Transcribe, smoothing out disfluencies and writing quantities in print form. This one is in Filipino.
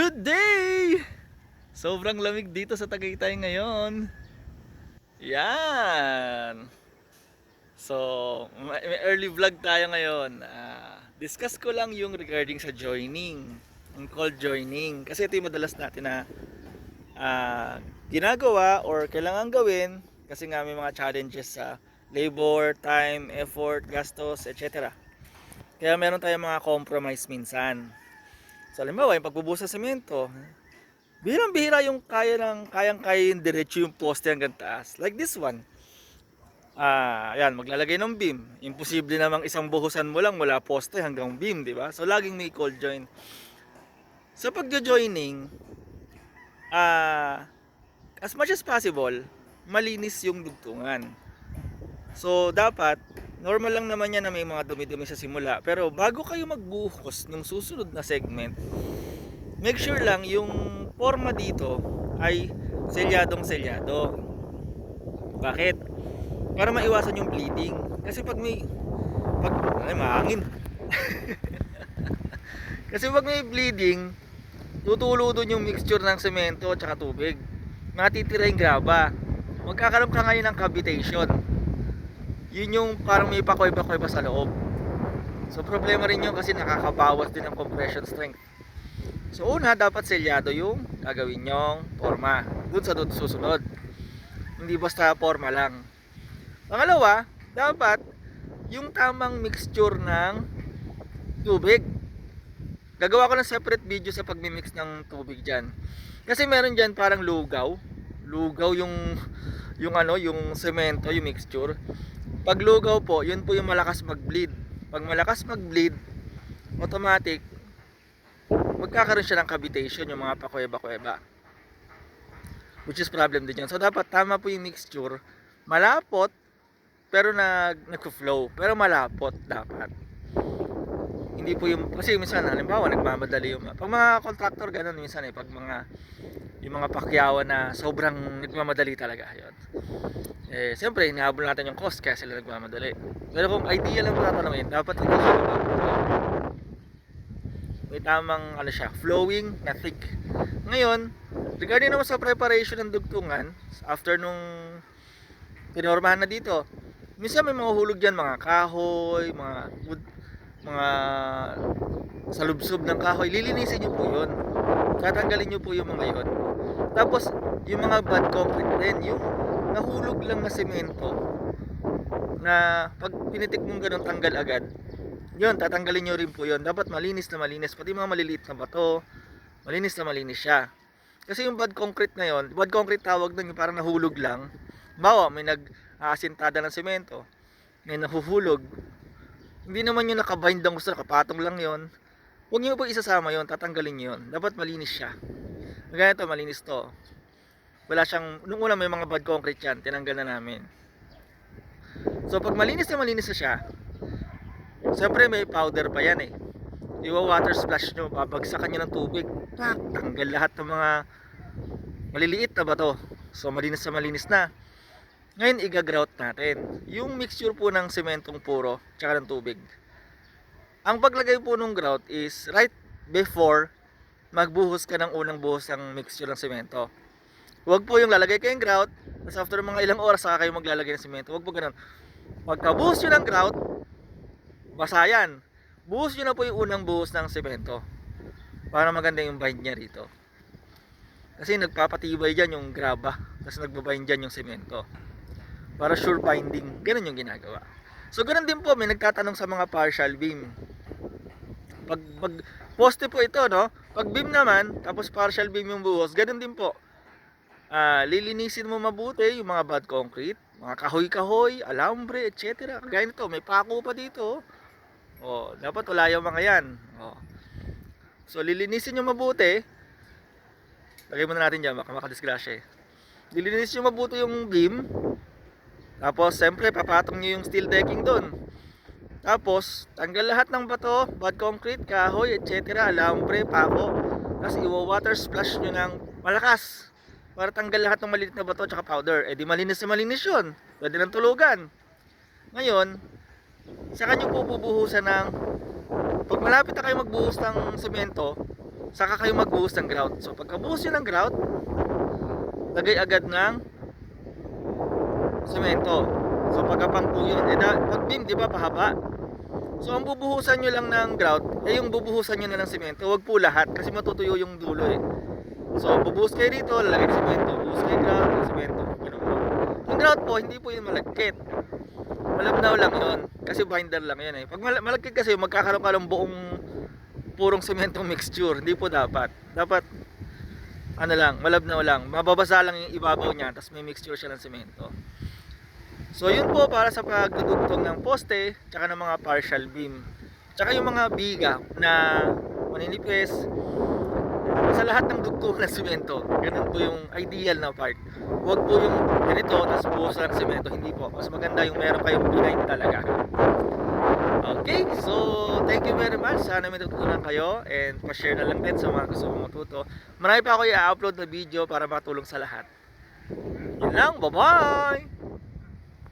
Good day! Sobrang lamig dito sa Tagaytay ngayon. Yan. So, may early vlog tayo ngayon. Discuss ko lang yung regarding sa joining. Yung called joining. Kasi ito yung madalas natin na ginagawa or kailangan gawin kasi nga may mga challenges sa labor, time, effort, gastos, etc. Kaya meron tayong mga compromise minsan. So, halimbawa, yung pagbubuhos sa semento, bihirang-bihira yung kayang-kaya yung diretso yung poste hanggang taas. Like this one. Ayan, maglalagay ng beam. Imposible namang isang buhusan mo lang mula poste hanggang beam, di ba? So, laging may cold join. Sa pagjo-joining, as much as possible, malinis yung dugtungan. So, dapat, normal lang naman yan na may mga dumi-dumi sa simula. Pero bago kayo magbuhos ng susunod na segment, make sure lang yung forma dito ay selyadong-selyado. Bakit? Para maiwasan yung bleeding. Kasi pag mahangin. Kasi pag may bleeding, tutulo doon yung mixture ng semento at saka tubig. Matitira yung graba. Magkakaroon ka ngayon ng cavitation. Yun yung parang may pakoy-pakoy pa sa loob. So problema rin yun kasi nakakabawas din ang compression strength. So una, dapat selyado yung gagawin nyong forma dun sa susunod. Hindi basta forma lang. Pangalawa, dapat yung tamang mixture ng tubig. Gagawa ko ng separate video sa pagmimix ng tubig dyan. Kasi meron dyan parang lugaw. Lugaw yung semento, yung mixture. Pag lugaw po, yun po yung malakas mag-bleed. Pag malakas mag-bleed, automatic, magkakaroon siya ng cavitation, yung mga pakuweba-kuweba. Which is problem din yan. So dapat tama po yung mixture. Malapot, pero nag-flow. Pero malapot dapat. Hindi po yung, kasi minsan, halimbawa, nagmamadali yung, pag mga contractor, ganun minsan pag yung mga pakyawan na sobrang nagmamadali talaga, yun. Siyempre, hinahabol natin yung cost kaya sila nagmamadali. Pero kung idea lang tatanungin, dapat hindi siya may tamang flowing na thick. Ngayon, regarding naman sa preparation ng dugtungan, after nung pinormahan na dito, minsan may mga hulog dyan, mga kahoy, mga salubsob ng kahoy, lilinisin nyo po yun. Tatanggalin nyo po yung mga yun. Tapos, yung mga bad concrete din, yung nahulog lang na semento, na pag pinitik mong ganun, tanggal agad, yun, tatanggalin nyo rin po yun. Dapat malinis na malinis, pati mga maliliit na bato, malinis na malinis siya. Kasi yung bad concrete na yun, bad concrete tawag nun, yung parang nahulog lang. Bawa, may nag-aasintada ng semento, may nahuhulog, hindi naman yung nakabind ang gusto, nakapatong lang yun. Huwag nyo po isasama yun, tatanggalin nyo yun. Dapat malinis siya. Ganito, malinis to. Wala siyang, nung una may mga bad concrete yan, tinanggal na namin. So pag malinis na siya, siyempre may powder pa yan water splash nyo, babagsakan nyo ng tubig, tanggal lahat ng mga maliliit na bato. So malinis na. Ngayon i-grout natin yung mixture po ng sementong puro tsaka ng tubig. Ang paglagay po ng grout is right before magbuhos ka ng unang buhos ng mixture ng semento. Huwag po yung lalagay kayong grout, tapos after mga ilang oras saka kayo maglalagay ng semento. Huwag po ganun. Pagkabuhos nyo ng grout, basa yan. Buhos nyo na po yung unang buhos ng semento para maganda yung bind nya rito. Kasi nagpapatibay dyan yung graba, tapos nagbabind dyan yung semento para sure binding. Ganun yung ginagawa. So ganun din po, may nagtatanong sa mga partial beam. Pag poste po ito, no? Pag beam naman, tapos partial beam yung buhos, ganun din po. Lilinisin mo mabuti yung mga bad concrete, mga kahoy-kahoy, alambre, etc. Kagaya nito, may pako pa dito. Dapat wala yung mga yan. So lilinisin nyo mabuti. Lagay muna natin dyan, baka makadisgrasya Lilinisin nyo mabuti yung beam. Tapos, siyempre, papatong nyo yung steel decking doon. Tapos, tanggal lahat ng bato, bad concrete, kahoy, etc. Alambre, pako. Tapos, water splash nyo ng malakas para tanggal lahat ng maliit na bato at powder. Di malinis na malinis yun. Pwede ng tulugan. Ngayon, saka nyo po bubuhusan ng, pag malapit na kayo magbuhos ng semento, saka kayo magbuhos ng grout. So pagkabuhos nyo ng grout, lagay agad ng semento. So pagkapangpo yun, pag beam, di ba, pahaba. So ang bubuhusan nyo lang ng grout, yung bubuhusan nyo na ng semento. Huwag po lahat, kasi matutuyo yung dulo eh. So bubuhos kayo dito, lalagay ng semento. Bubuhos kayo grout, semento. Ganun po. Yung grout po, hindi po yung malagkit. Malabnaw lang yun, kasi binder lang yun eh. Pag malagkit kasi, magkakaroon ka ng buong purong sementong mixture. Hindi po dapat. Dapat ano lang, malabnaw lang. Mababasa lang yung ibabaw niya, tapos may mixture siya ng semento. So yun po para sa pagdudugtong ng poste, tsaka ng mga partial beam. Tsaka yung mga biga na maninipis sa lahat ng dugtungan ng semento. Ganun po yung ideal na part. Huwag po yung ganito, tapos buhos lang ng semento. Hindi po. Mas maganda yung meron kayong behind talaga. Okay, so thank you very much. Sana may tutunan kayo and pa-share na lang din sa mga gusto kong matuto. Marami pa ako i-upload na video para makatulong sa lahat. Yun lang, bye-bye!